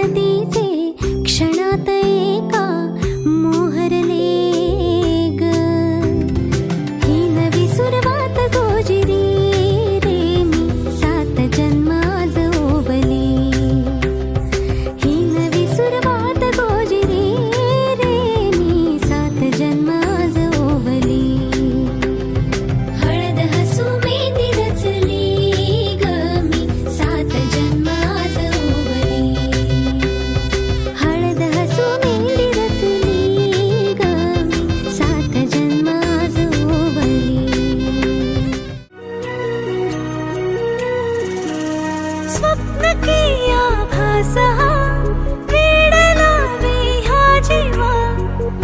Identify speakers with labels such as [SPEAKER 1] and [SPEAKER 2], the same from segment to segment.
[SPEAKER 1] हळदीचे क्षणात एका मोहरले ग. ही नवी सुरवात गोजिरी रे मी 7 जन्म आज ओवली. ही नवी सुरवात गोजिरी रे मी 7 जन्म आज ओवली. हळद हसू मेहंदी रचली ग मी 7 जन्म आज ओवली. हळद हसू मेहंदी रचली ग मी 7 जन्म आज ओवली. स्वप्न किया भास हा वेड लावे ह्या जीवा.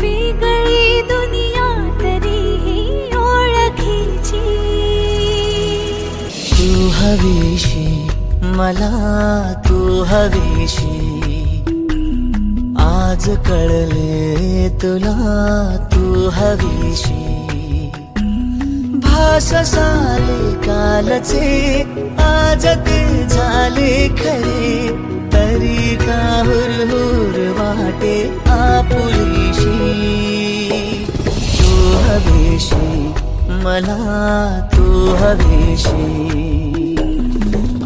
[SPEAKER 1] वेगळी दुनिया तरीही ओळखीची.
[SPEAKER 2] तू हवीशी मला, तू हवीशी. आज कळले तुला तू हवीशी. भास साले कालचे आज ते झाले खरे. तरी का हुरहुर वाटे आपुलीशी. तू हवीशी मला, तू हवीशी.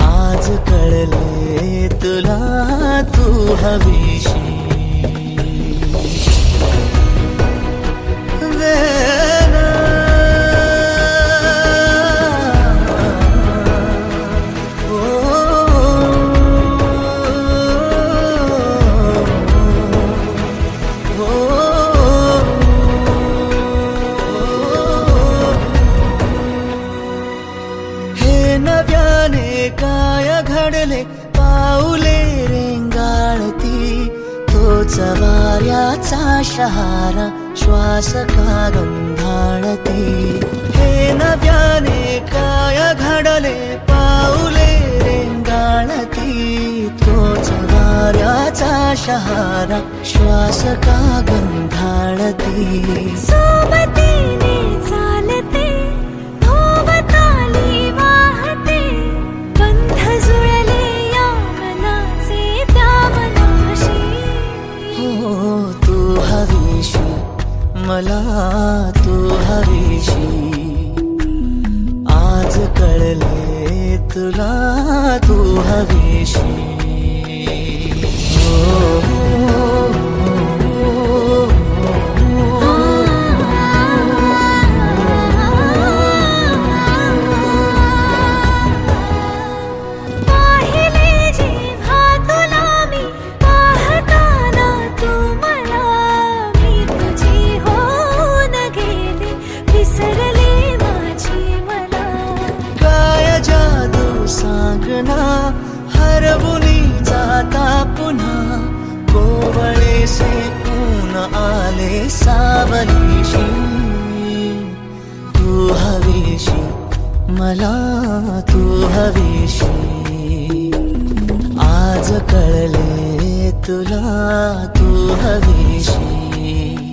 [SPEAKER 2] आज कळले तुला तू हवीशी. नव्याने काय घडले पाऊले रेंगाळती. तोच वाऱ्याचा शहारा श्वास का गंधाळती. हे नव्याने काय घडले पाऊले रेंगाळती. तोच वाऱ्याचा शहारा श्वास का गंधाळती.
[SPEAKER 1] सोबतीने चालते भोवताली वाहते. बंध जुळले या मनाचे त्या मनाशी.
[SPEAKER 2] हो तू हवीशी मला, तू हवीशी. आज कळले तुला तू हवीशी.
[SPEAKER 1] पाहिले जेव्हा तुला मी पाहताना तू मला. मी तुझी होऊन गेले विसरले माझी मला.
[SPEAKER 2] काय जादू सांगना हरवुनी जाता पुन्हा. कोवळे से ऊन आले सावलीशी. तू हवीशी मला, तू हवीशी. आज कळले तुला तू हवीशी.